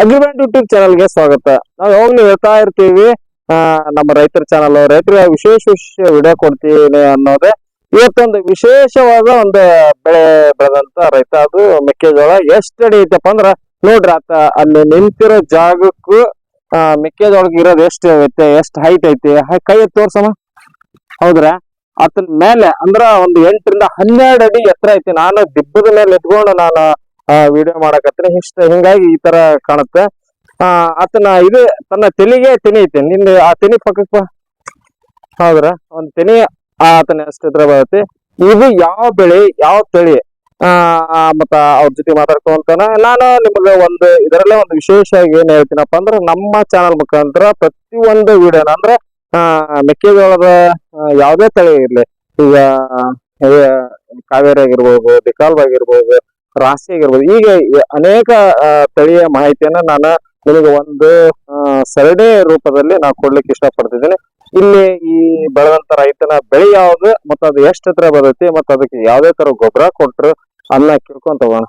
Agreement YouTube ಚಾನಲ್ಗೆ ಸ್ವಾಗತ. ನಾವು ಯಾವಾಗ್ಲೂ ಹೇಳ್ತಾ ಇರ್ತೀವಿ, ನಮ್ಮ ರೈತರ ಚಾನಲ್ ರೈತರಿಗೆ ವಿಶೇಷ ವಿಡಿಯೋ ಕೊಡ್ತೀನಿ ಅನ್ನೋದೇ. ಇವತ್ತೊಂದು ವಿಶೇಷವಾದ ಒಂದು ಬೆಳೆ ಬೆಳೆದಂತ ರೈತ, ಅದು ಮೆಕ್ಕೆಜೋಳ. ಎಷ್ಟು ಅಡಿ ಐತಪ್ಪ ಅಂದ್ರ ನೋಡ್ರಿ, ಆತ ಅಲ್ಲಿ ನಿಂತಿರೋ ಜಾಗಕ್ಕೂ ಮೆಕ್ಕೆಜೋಳಕ್ಕೆ ಇರೋದು ಎಷ್ಟು ಐತೆ, ಎಷ್ಟು ಹೈಟ್ ಐತಿ, ಕೈ ತೋರ್ಸಮ್ಮ. ಹೌದ್ರಾ? ಆತನ ಮೇಲೆ ಅಂದ್ರ ಒಂದು 8 ರಿಂದ 12 ಅಡಿ ಎತ್ತರ ಐತಿ. ನಾನು ದಿಬ್ಬದ ಮೇಲೆ ನಿಂತ್ಕೊಂಡು ನಾನು ವಿಡಿಯೋ ಮಾಡಕತ್ತೀನಿ. ಹಿಂಗಾಗಿ ಈ ತರ ಕಾಣುತ್ತೆ. ಆತನ ಇದು ತನ್ನ ತೆನಿಗೆ ತೆನಿ ಐತಿ. ನಿಂದ ಆ ತೆನಿ ಪಕ್ಕಕ್ಕ ಹೌದ್ರ, ಒಂದ್ ತೆನಿ ಆತನ ಎಷ್ಟು ಎತ್ತರ ಬರುತ್ತೆ. ಇದು ಯಾವ ಬೆಳೆ, ಯಾವ ತಳಿ, ಮತ್ತ ಅವ್ರ ಜೊತೆ ಮಾತಾಡ್ಕೊಂತಾನ. ನಾನು ನಿಮ್ಗೆ ಒಂದು ಇದರಲ್ಲೇ ಒಂದು ವಿಶೇಷವಾಗಿ ಏನ್ ಹೇಳ್ತೀನಪ್ಪ ಅಂದ್ರೆ, ನಮ್ಮ ಚಾನಲ್ ಮುಖಾಂತರ ಪ್ರತಿಯೊಂದು ವಿಡಿಯೋನ ಅಂದ್ರೆ ಮೆಕ್ಕೆಜೋಳದ ಯಾವುದೇ ತಳಿ ಇರ್ಲಿ, ಈಗ ಕಾವೇರಿ ಆಗಿರ್ಬೋದು, ಡಿಕಾಲ್ಬ್ ಆಗಿರ್ಬೋದು, ರಾಶಿ ಆಗಿರ್ಬೋದು, ಈಗ ಅನೇಕ ತಳಿಯ ಮಾಹಿತಿಯನ್ನ ನಾನು ನಿಮಗೆ ಒಂದು ಸರಳಿ ರೂಪದಲ್ಲಿ ನಾವು ಕೊಡ್ಲಿಕ್ಕೆ ಇಷ್ಟಪಡ್ತಿದ್ದೀನಿ. ಇಲ್ಲಿ ಈ ಬೆಳೆದಂತ ರೈತನ ಬೆಳೆ ಯಾವ್ದು, ಮತ್ತ ಅದು ಎಷ್ಟು ಹತ್ರ ಬರುತ್ತೆ, ಮತ್ತ ಅದಕ್ಕೆ ಯಾವ್ದೇ ತರ ಗೊಬ್ಬರ ಕೊಟ್ರು ಅನ್ನ ಕೇಳ್ಕೊಂತ ಹೋಗೋಣ.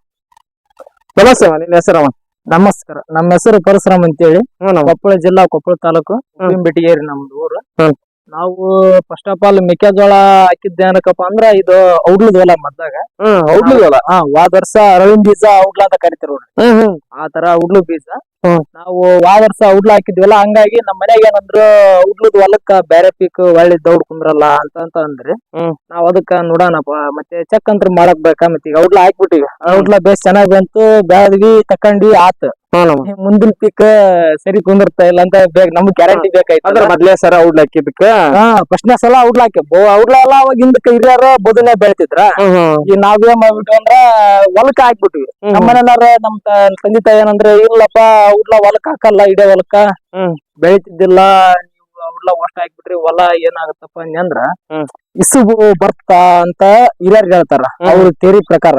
ನಮಸ್ತೆ ಅಮ್ಮ, ನಿನ್ನ ಹೆಸರಮ್ಮ? ನಮಸ್ಕಾರ, ನಮ್ಮ ಹೆಸರು ಪರಶುರಾಮ್ ಅಂತೇಳಿ, ಕೊಪ್ಪಳ ಜಿಲ್ಲಾ, ಕೊಪ್ಪಳ ತಾಲೂಕು, ಬೆಟ್ಟಿಗೇರಿ ನಮ್ದು ಊರು. ನಾವು ಫಸ್ಟ್ ಆಫ್ ಆಲ್ ಮೆಕ್ಕೆಜೋಳ ಹಾಕಿದ್ದ ಏನಕ್ಕಪ್ಪ ಅಂದ್ರ, ಇದು ಔಡ್ಲದ ಹೊಲ ಮದ್ದಾಗ. ಔಡ್ಲದ ಹೊಲ? ವಾದ ವರ್ಷ ಅರವಿಂದ್ ಬೀಜ ಔಡ್ಲ ಅಂತ ಕರಿತಾರ ನೋಡ್ರಿ, ಆ ತರ ಔಡ್ಲು ಬೀಜ ನಾವು ವಾದ ವರ್ಷ ಔಡ್ಲ ಹಾಕಿದ್ವಲ್ಲ. ಹಂಗಾಗಿ ನಮ್ಮ ಮನ್ಯಾಗ ಏನಂದ್ರು, ಔಡ್ಲದ ಹೊಲಕ್ಕ ಬೇರೆ ಪೀಕ್ ಒಳ್ಳೆ ದೌಡ್ ಕುಂದ್ರಲ್ಲ ಅಂತ ಅಂದ್ರಿ. ನಾವ್ ಅದಕ್ಕ ನೋಡೋಣಪ್ಪ, ಮತ್ತೆ ಚೆಕ್ ಅಂತ ಮಾಡಕ್ ಬೇಕಾ, ಮತ್ತೆ ಈಗ ಔಡ್ಲ ಹಾಕ್ಬಿಟ್ಟಿವಿ. ಔಡ್ಲ ಬೇಸ್ ಚೆನ್ನಾಗ್ ಬಂತು, ಬೆಳದ್ವಿ, ತಕೊಂಡ್ವಿ, ಆತ್. ಮುಂದಿನ ಪೀಕ್ ಸರಿ ಕುಂದಿರ್ತಾ ಇಲ್ಲ ಅಂತ ನಮ್ಗ್ ಗ್ಯಾರಂಟಿ ಬೇಕಾಯ್ತು. ಮೊದ್ಲೇ ಸರ ಔಡ್ಲ ಹಾಕಿದಕ್ಕ ಫಸ್ಟ್ನೇ ಸಲ ಔಡ್ಲ ಹಾಕಿ ಔಡ್ಲ ಎಲ್ಲ ಅವಾಗ ಹಿಂದಕ್ಕೆ ಹಿರಿಯರ ಬದುನೆ ಬೆಳ್ತಿದ್ರ. ಈಗ ನಾವೇನ್ ಮಾಡ್ಬಿಟ್ವಿ ಅಂದ್ರ ಹೊಲಕ್ಕ ಹಾಕ್ಬಿಟ್ವಿ. ನಮ್ಮ ಮನೆಯವ್ರ ನಮ್ ತಂದೆ ತಾಯಿ ಏನಂದ್ರೆ, ಇಲ್ಲಪ್ಪ ಔಡ್ಲ ಹೊಲಕ್ ಹಾಕಲ್ಲ, ಇಡೇ ಹೊಲಕ್ಕ ಬೆಳಿತಿದ್ದಿಲ್ಲ, ನೀವು ಔಡ್ಲ ಅಷ್ಟ ಹಾಕ್ಬಿಟ್ರಿ, ಹೊಲ ಏನಾಗತ್ತಪ್ಪ ಅಂದ್ರ ಇಸುಬು ಬರ್ತಾ ಅಂತ ಹಿರಿಯರ್ ಹೇಳ್ತಾರ. ಅವ್ರ ತೇರಿ ಪ್ರಕಾರ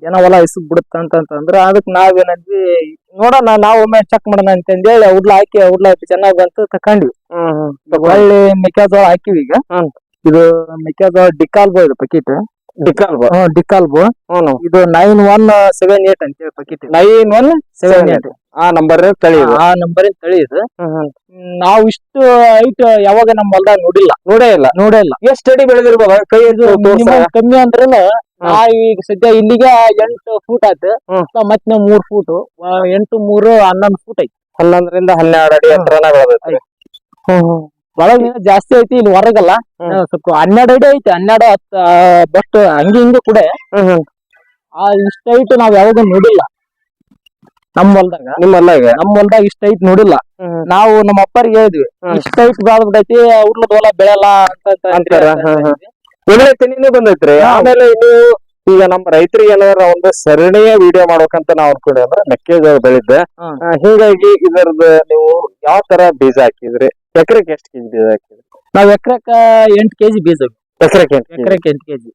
ಏನೋ ಹೊಲ ಇಸುಬ್ ಬಿಡುತ್ತ ಅಂತಂದ್ರ, ಅದಕ್ ನಾವೇನಂದ್ವಿ, ನೋಡೋಣ ನಾವು ಒಮ್ಮೆ ಚೆಕ್ ಮಾಡೋಣ ಅಂತಂದೇಳಿ ಔಡ್ಲ ಹಾಕಿ ಚೆನ್ನಾಗ್ ಬಂತು, ತಕೊಂಡ್ವಿ. ಒಳ್ಳೆ ಮೆಕ್ಕೆಜೋಳ ಹಾಕಿವಿ. ಈಗ ಇದು ಮೆಕ್ಕೆಜೋಳ ಡಿಕಾಲ್ಬೋ, ಇದು ಪಕೀಟ್ ಡಿಕಾಲ್ಬೋ. ಇದು 9178 ಅಂತೇಳಿ ಪಕೀಟ್. 9178 ಆ ನಂಬರ್ ತಳಿ ಇದು. ನಾವು ಇಷ್ಟು ಹೈಟ್ ಯಾವಾಗ ನಮ್ಮ ಹೊಲದಾಗ ನೋಡೇ ಇಲ್ಲ. ಎಷ್ಟು ಅಡಿ ಬೆಳೆದಿರ್ಬೋದು ಕೈ? ಕಮ್ಮಿ ಅಂದ್ರಲ್ಲ, ಈಗ ಸದ್ಯ ಇಲ್ಲಿಗೆ 8 ಫೂಟ್ ಆಯ್ತು. ಮತ್ತೆ 3 ಫೂಟ್ 8 3 11 ಫೂಟ್ ಐತಿ. 11 ರಿಂದ 12 ಅಡಿ ಹತ್ರನ ಬೆಳೆದೈತಿ. ಒಳಗ ಜಾಸ್ತಿ ಐತಿ, ಇಲ್ಲಿ ಹೊರಗಲ್ಲ. ಸ್ವಲ್ಪ 12 ಅಡಿ ಐತಿ, 12 10 ಬಟ್ ಹಂಗೆ ಹಿಂಗೆ ಕೂಡ ಇಷ್ಟ ಐಟ್ ನಾವ್ ಯಾವಾಗ ನೋಡಿಲ್ಲ ನಮ್ಮ ಹೊಲ್ದಾಗ ಇಷ್ಟ ಐಟ್ ನೋಡಿಲ್ಲ. ನಾವು ನಮ್ಮ ಅಪ್ಪರಿಗೆ ಹೇಳಿದ್ವಿ, ಇಷ್ಟ ಐಟ್ ಬೆಳೆದ್ಬಿಟ್ಟೈತಿ, ಉರ್ಲದ ಹೊಲ ಬೆಳೆಯಲ್ಲ ಅಂತ. ಒಳ್ಳೆ ತೆನಿನೂ ಬಂದೈತ್ರಿ. ಆಮೇಲೆ ಇದು ಈಗ ನಮ್ಮ ರೈತರಿಗೆ ಏನಾರ ಒಂದು ಸರಣಿಯ ವಿಡಿಯೋ ಮಾಡ್ಬೇಕಂತ ನಾವು ಅನ್ಕೊಂಡ್ವಿ. ಅಂದ್ರೆ ಮೆಕ್ಕೆಜೋಳ ಬೆಳಿದ್ದೆ, ಹೀಗಾಗಿ ಇದರದ್ದು ನೀವು ಯಾವ ತರ ಬೀಜ ಹಾಕಿದ್ರಿ? ಎಕರೆಗೆ ಎಷ್ಟು ಕೆಜಿ ಬೀಜ ಹಾಕಿದ್ರಿ? ನಾವ್ ಎಕರೆಕ 8 ಕೆಜಿ ಬೀಜ. ಎಕರೆಗೆ 8 ಕೆಜಿ.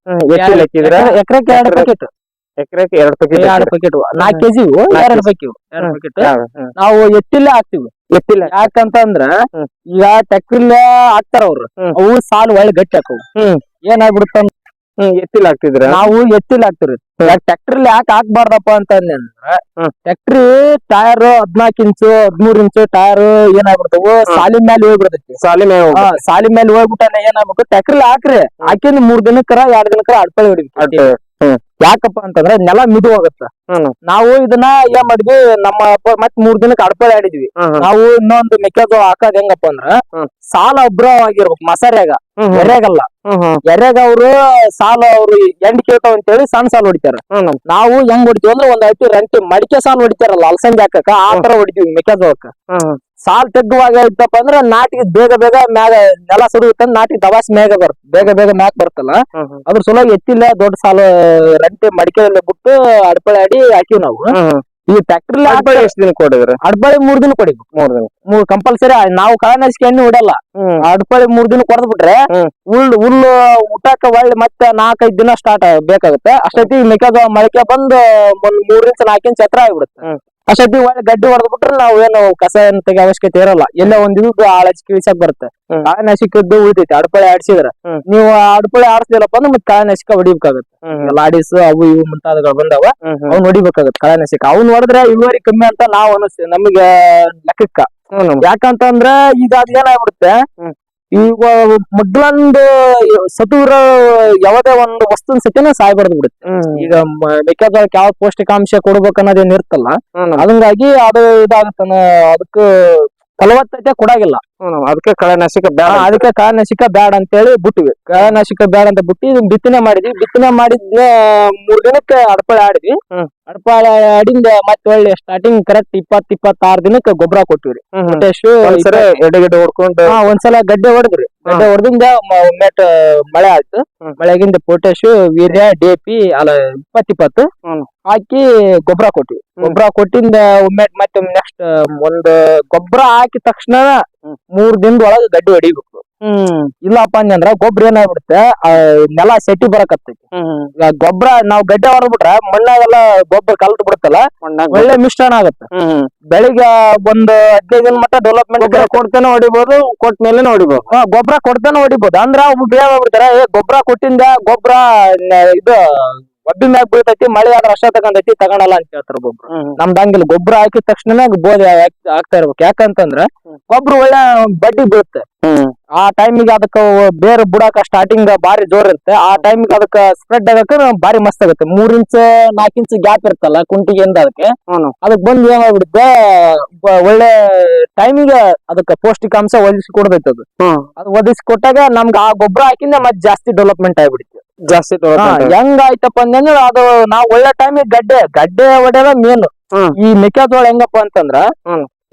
ಎಕರೆಗೆ 2 ಪ್ಯಾಕೆಟ್. ಎಕರೆಗೆ 2 ಪ್ಯಾಕೆಟ್ 4 ಕೆಜಿ 2 ಪ್ಯಾಕೆಟ್ ನಾವು ಎತ್ತಿಲ್ಲೇ ಹಾಕ್ತಿವಿ. ಯಾಕಂತಂದ್ರ ಈಗ ಟ್ಯಾಕ್ಟ್ರಿಲ್ಲೇ ಹಾಕ್ತಾರ ಅವ್ರು, ಅವು ಸಾಲು ಒಳ್ಳೆ ಗಟ್ಟಿ ಹಾಕವು. ಏನಾಗ್ಬಿಡುತ್ತ, ಎತ್ತಿಲ್ಲ ಹಾಕ್ತಿದ್ರ? ನಾವು ಎತ್ತಿಲ್ಲ ಹಾಕ್ತಿವ್ರಿ. ಟ್ಯಾಕ್ಟ್ರಿಲಿ ಯಾಕೆ ಹಾಕ್ಬಾರ್ದಪ್ಪ ಅಂತಂದ್ರೆ, ಟ್ಯಾಕ್ಟ್ರಿ ಟೈರ್ 14 ಇಂಚು 13 ಇಂಚು ಟೈರ್ ಏನಾಗ್ಬಿಡ್ತಾವ, ಸಾಲಿ ಮೇಲೆ ಹೋಗ್ಬಿಡ್ತೈತಿ. ಸಾಲಿ ಮೇಲೆ ಹೋಗ್ಬಿಟ್ಟಾನೆ ಏನಾಗ್ಬೇಕು, ಟ್ಯಾಕ್ಟ್ರಿಲಿ ಹಾಕ್ರಿ, ಹಾಕಿಂದ 3 ದಿನಕ್ಕರ 2 ದಿನಕ್ಕರ ಅಡ್ಪಳಿ ಹೊಡಿಬೇಕು. ಯಾಕಪ್ಪ ಅಂತಂದ್ರೆ ನೆಲ ಮಿದು ಹೋಗತ್ತ. ನಾವು ಇದನ್ನ ಏನ್ ಮಾಡಿದ್ವಿ, ನಮ್ಮ ಮತ್ 3 ದಿನಕ್ಕೆ ಅಡ್ಪಳಿ ಆಡಿದ್ವಿ. ನಾವು ಇನ್ನೊಂದು ಮೆಕ್ಕೆಜೋಳ ಹಾಕೋದ್ ಹೆಂಗಪ್ಪ ಅಂದ್ರ, ಸಾಲ ಅಬ್ರವಾಗಿರ್ಬೇಕು ಮಸಾರ್ಯಾಗ, ಎರ್ಯಾಗಲ್ಲ. ಎರ್ಯಾಗ ಅವ್ರು ಸಾಲ ಅವ್ರು ಎಂಡ್ ಕೇಳ್ತಾವ ಅಂತೇಳಿ ಸಣ್ಣ ಸಾಲ ಹೊಡಿತಾರ. ನಾವು ಹೆಂಗ್ ಹೊಡಿತೀವಿ ಅಂದ್ರೆ, ಒಂದ್ ಐತಿ ರಂಟಿ ಮಡಿಕೆ ಸಾಲ ಹೊಡಿತಾರಲ್ಲ ಅಲ್ಸಂದಿ ಹಾಕಕ್ಕ, ಆ ತರ ಹೊಡಿತೀವಿ ಮೆಕ್ಕೆಜೋಳಕ್ಕ. ಸಾಲ್ ತೆಗ್ಗುವಾಗ ಐತಪ್ಪ ಅಂದ್ರ ನಾಟಿಗೆ ಬೇಗ ಮ್ಯಾಗ ನೆಲ ಸುಡುತ್ತ, ನಾಟಿಗೆ ದವಾಸಿ ಬೇಗ ಮ್ಯಾಗ ಬರ್ತಲ್ಲ. ಅದ್ರ ಸಲುವಾಗಿ ಎತ್ತಿಲ್ಲ ದೊಡ್ಡ ಸಾಲ ರಂಟಿ ಮಡಿಕೆಯಲ್ಲಿ ಬಿಟ್ಟು ಅಡ್ಪಳಿ ಆಡಿ ಹಾಕಿವ್ ನಾವು. ಈ ಟ್ಯಾಕ್ಟ್ರಿ ಎಷ್ಟು ದಿನ ಕೊಡಿದ್ರೆ? ಅಡ್ಪಳಿ 3 ದಿನ ಕೊಡಿಬೇಕು. 3 ಕಂಪಲ್ಸರಿ. ನಾವು ಕಾಳ ನರಿಸಿಕೆ ಎಣ್ಣೆ ಹೊಡಲ್ಲ, ಅಡ್ಪಳಿ 3 ದಿನ ಕೊಡದ್ ಬಿಟ್ರೆ ಹುಲ್ಲು ಊಟಕ್ಕೆ ಒಳ್ಳೆ ಮತ್ತೆ 4-5 ದಿನ ಸ್ಟಾರ್ಟ್ ಬೇಕಾಗುತ್ತೆ. ಅಷ್ಟೈತಿ ಮೆಕ್ಕೆಜೋಳ ಮೊಳಕೆ ಬಂದು 1 3 ಇಂಚ್ 4 ಇಂಚ್ ಎತ್ತರ ಆಗ್ಬಿಡುತ್ತೆ. ಅಷ್ಟೊತ್ತಿ ಒಳ್ಳೆ ಗಡ್ಡಿ ಹೊಡೆದ್ ಬಿಟ್ರೆ ನಾವ್ ಏನು ಕಸ ಏನ್ ತೆಗಿ ಅವಶ್ಯಕತೆ ಇರಲ್ಲ ಎಲ್ಲೋ ಒಂದ್ ಇದು ಆಳಚ್ ಕಿಳಿಸಕ್ ಬರುತ್ತೆ. ಕಾಳನಾಶಕದ್ದು ಉಳಿತೈತಿ ಅಡಪಳೆ ಆಡ್ಸಿದ್ರ ನೀವು ಅಡಪಳೆ ಆಡ್ಸಿದಿಲ್ಲಪ್ಪ ಅಂದ್ರೆ ಮತ್ತೆ ಕಾಳನಾಶಕ ಹೊಡಿಬೇಕಾಗತ್ತೆ. ಲಾಡಿಸ್ ಅವು ಇವು ಮುಂತಾದಗಳು ಬಂದಾವ ಅವ್ನ್ ಹೊಡಿಬೇಕಾಗತ್ತೆ ಕಾಳನಾಶಕ. ಅವ್ನ್ ಹೊಡೆದ್ರೆ ಇಳುವರಿ ಕಮ್ಮಿ ಅಂತ ನಾವ್ ಅನಿಸ್ತೇವೆ ನಮ್ಗೆ ಲೆಕ್ಕಕ್ಕ. ಯಾಕಂತಂದ್ರ ಈಗ ಅದ್ ಏನಾಗ್ಬಿಡುತ್ತೆ, ಈಗ ಮೊದ್ಲೊಂದು ಸತುರ ಯಾವುದೇ ಒಂದು ವಸ್ತುನ ಸತಿನ ಸಾಯ್ಬಾರ್ದು ಬಿಡುತ್ತೆ. ಈಗ ಮೆಕ್ಕೆಜೋಳಕ್ಕೆ ಯಾವ ಪೌಷ್ಟಿಕಾಂಶ ಕೊಡ್ಬೇಕು ಅನ್ನೋದೇನ್ ಇರ್ತಲ್ಲ, ಹಂಗಾಗಿ ಅದು ಇದಾಗತ್ತ ಅದಕ್ಕ ಫಲವತ್ತತೆ ಕೊಡಾಗಿಲ್ಲ. ಅದಕ್ಕೆ ಕಳೆನಾಶಕ ಬ್ಯಾಡ, ಅದಕ್ಕೆ ಕಳೆನಾಶಕ ಬ್ಯಾಡ ಅಂತೇಳಿ ಬಿಟ್ಟಿವಿ. ಕಳೆನಾಶಕ ಬ್ಯಾಡ ಅಂತ ಬಿಟ್ಟು ಬಿತ್ತನೆ ಮಾಡಿದ್ವಿ. ಬಿತ್ತನೆ ಮಾಡಿದ್ನ 3 ದಿನಕ್ಕೆ ಅಡಪಳೆ ಆಡಿದ್ವಿ. ಅಡಪಳೆ ಆಡಿಂದ ಮತ್ತೆ ಒಳ್ಳೆ ಸ್ಟಾರ್ಟಿಂಗ್ ಕರೆಕ್ಟ್ 26 ದಿನಕ್ಕೆ ಗೊಬ್ಬರ ಕೊಟ್ಟಿವ್ರಿ. ಎಡೆಗಡೆ ಹೊಡ್ಕೊಂಡು ಒಂದ್ಸಲ ಗಡ್ಡೆ ಹೊಡೆದ್ರಿ. ಗಡ್ಡೆ ಹೊಡೆದಿಂದ ಮಳೆ ಆಯ್ತು. ಮಳೆಗಿಂದ ಪೊಟ್ಯಾಶ್, ವೀರ್ಯ, DAP ಅಲ್ಲ 20 ಹಾಕಿ ಗೊಬ್ಬರ ಕೊಟ್ಟಿವಿ. ಗೊಬ್ಬರ ಕೊಟ್ಟಿಂದ ಮತ್ತೆ ನೆಕ್ಸ್ಟ್ ಒಂದು ಗೊಬ್ಬರ ಹಾಕಿದ ತಕ್ಷಣ 3 ದಿನದೊಳಗ ಗಡ್ಡಿ ಹೊಡಿಬೇಕು. ಇಲ್ಲಪ್ಪ ಅಂದ್ರ ಗೊಬ್ಬರ ಏನಾಗ್ಬಿಡುತ್ತೆ, ನೆಲ ಸೆಟ್ಟಿ ಬರಕತ್ತೈತಿ. ಗೊಬ್ಬರ ನಾವ್ ಗಡ್ಡೆ ಹೊಡೆದ್ಬಿಟ್ರೆ ಮಣ್ಣಾಗೆಲ್ಲ ಗೊಬ್ಬರ ಕಲ್ತ್ ಬಿಡುತ್ತಲ್ಲ, ಒಳ್ಳೆ ಮಿಶ್ರಣ ಆಗತ್ತೆ. ಬೆಳಿಗ್ಗೆ ಒಂದು 15 ದಿನ ಮಟ್ಟ ಡೆವಲಪ್ಮೆಂಟ್ ಕೊಡ್ತಾನೆ ಹೊಡಿಬಹುದು, ಕೊಟ್ಟ ಮೇಲೆ ಹೊಡಿಬಹುದು. ಗೊಬ್ಬರ ಕೊಡ್ತಾನೆ ಹೊಡಿಬಹುದು. ಅಂದ್ರ ಒಬ್ಬ ಬಿಡ್ತಾರೆ ಗೊಬ್ಬರ ಕೊಟ್ಟಿಂದ ಗೊಬ್ಬರ ಇದು ಒಬ್ಬಿ ಮ್ಯಾಗ ಬೀಳ್ತೈತಿ, ಮಳೆ ಆದ್ರ ಅಷ್ಟ ತಗೊಂಡೈತಿ ತಗೊಳಲ್ಲ ಅಂತ ಹೇಳ್ತಾರ ಒಬ್ಬೊಬ್ರು. ನಮ್ದಂಗಿಲ್ಲ, ಗೊಬ್ಬರ ಹಾಕಿದ ತಕ್ಷಣ ಬೋಧಿ ಆಗ್ತಾ ಇರ್ಬೇಕು. ಯಾಕಂತಂದ್ರ ಗೊಬ್ಬರ ಒಳ್ಳೆ ಬಡ್ಡಿ ಬೀಳುತ್ತೆ. ಆ ಟೈಮಿಗೆ ಅದಕ್ಕ ಬೇರೆ ಬುಡಾಕ ಸ್ಟಾರ್ಟಿಂಗ್ ಬಾರಿ ಜೋರ್ ಇರುತ್ತೆ. ಆ ಟೈಮಿಗೆ ಅದಕ್ಕ ಸ್ಪ್ರೆಡ್ ಆಗಕ್ಕೆ ಬಾರಿ ಮಸ್ತ್ ಆಗುತ್ತೆ. 3 ಇಂಚ್ 4 ಇಂಚ್ ಗ್ಯಾಪ್ ಇರ್ತಲ್ಲ ಕುಂಟಿಗೆಯಿಂದ ಅದಕ್ಕೆ ಬಂದ್ ಏನಾಗ್ಬಿಡುತ್ತೆ, ಒಳ್ಳೆ ಟೈಮಿಗೆ ಅದಕ್ಕ ಪೌಷ್ಟಿಕಾಂಶ ಒದಗಿಸಿ ಕೊಡ್ತೈತೆ. ಅದು ಒದಗಿಸಿ ಕೊಟ್ಟಾಗ ನಮ್ಗೆ ಆ ಗೊಬ್ಬರ ಹಾಕಿಂದ ಮತ್ತೆ ಜಾಸ್ತಿ ಡೆವಲಪ್ಮೆಂಟ್ ಆಗ್ಬಿಡುತ್ತೆ. ಜಾಸ್ತಿ ಹೆಂಗ ಆಯ್ತಪ್ಪ ಅಂದ್ರೆ ಅದು ನಾವ್ ಒಳ್ಳೆ ಟೈಮಿಗೆ ಗಡ್ಡೆ ಹೊಡೆಯೋದ ಮೇನ್. ಈ ಮೆಕ್ಕೆಜೋಳ ಹೆಂಗಪ್ಪ ಅಂತಂದ್ರ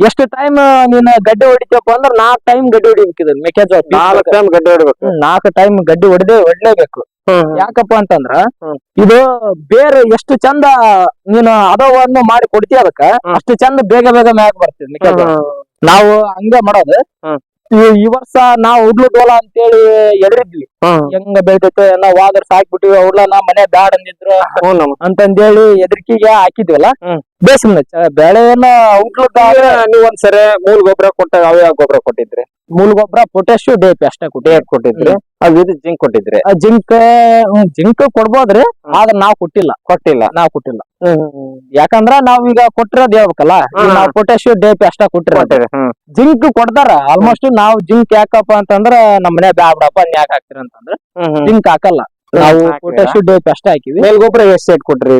ಎಷ್ಟು ಟೈಮ್ ನೀನ್ ಗಡ್ಡೆ ಹೊಡಿತಪ್ಪ ಅಂದ್ರ 4 ಟೈಮ್ ಗಡ್ಡೆ ಹೊಡಿಬೇಕಿದೆ ಮೆಕ್ಕೆಜೋಳ. 4 ಟೈಮ್ ಗಡ್ಡೆ ಹೊಡಿಬೇಕು. 4 ಟೈಮ್ ಗಡ್ಡೆ ಹೊಡ್ಲೇಬೇಕು. ಯಾಕಪ್ಪ ಅಂತಂದ್ರ ಇದು ಬೇರೆ ಎಷ್ಟು ಚಂದ ನೀನು ಅದವನ್ನು ಮಾಡಿ ಕೊಡ್ತೀಯ ಅದಕ್ಕ ಅಷ್ಟು ಚಂದ ಬೇಗ ಮ್ಯಾಗ ಬರ್ತದೆ ಮೆಕ್ಕೆಜೋಳ. ನಾವು ಹಂಗ ಮಾಡೋದು. ಈ ವರ್ಷ ನಾವು ಉಡ್ಲದೋಲ ಅಂತೇಳಿ ಎದ್ರಿದ್ವಿ. ಹೆಂಗ ಬೆಳ್ತೈತೆ ನಾವ್ ವಾದರ್ ಸಾಕ್ಬಿಟ್ಟಿವಿ. ಅವ್ರಲ್ಲ ಮನೆ ಬ್ಯಾಡ್ ಅಂದಿದ್ರು ಅಂತಂದೇಳಿ ಎದ್ರಿಕಿಗೆ ಹಾಕಿದ್ವಲ್ಲ. ಬೇಸಿನ ಬೆಳೆ ಏನ ಉಡ್ಲದ ನೀವ್ ಒಂದ್ಸರಿ ಮೂಲ ಗೊಬ್ಬರ ಕೊಟ್ಟಾಗ ಯಾವ ಗೊಬ್ಬರ ಕೊಟ್ಟಿದ್ರಿ? ಮೂಲ ಗೊಬ್ಬರ ಪೊಟ್ಯಾಶ್, DAP ಅಷ್ಟೇ ಕೊಟ್ಟಿದ್ರಿ. ಅದು ಜಿಂಕ್ ಕೊಟ್ಟಿದ್ರಿ? ಜಿಂಕ್ ಕೊಡ್ಬೋದ್ರಿ, ಆದ್ರೆ ನಾವ್ ಕೊಟ್ಟಿಲ್ಲ. ಯಾಕಂದ್ರ ನಾವೀಗ ಕೊಟ್ಟಿರೋದ್ ಹೇಳ್ಬೇಕಲ್ಲ, ನಾವ್ ಪೊಟ್ಯಾಶ್, DAP ಅಷ್ಟ ಕೊಟ್ಟಿರ. ಜಿಂಕ್ ಕೊಡ್ತಾರ ಆಲ್ಮೋಸ್ಟ್. ನಾವು ಜಿಂಕ್ ಯಾಕಪ್ಪ ಅಂತಂದ್ರ ನಮ್ಮ ಮನೆ ಬ್ಯಾಡಪ್ಪ ಯಾಕೆ ಹಾಕ್ತಿರ ಅಂತಂದ್ರ ಜಿಂಕ್ ಹಾಕಲ್ಲ. ನಾವು ಪೊಟ್ಯಾಶ್, DAP ಅಷ್ಟೇ ಹಾಕಿವಿ. ಮೇಲ್ ಗೊಬ್ಬರ ಎಷ್ಟ್ ಸೆಟ್ ಕೊಟ್ರಿ?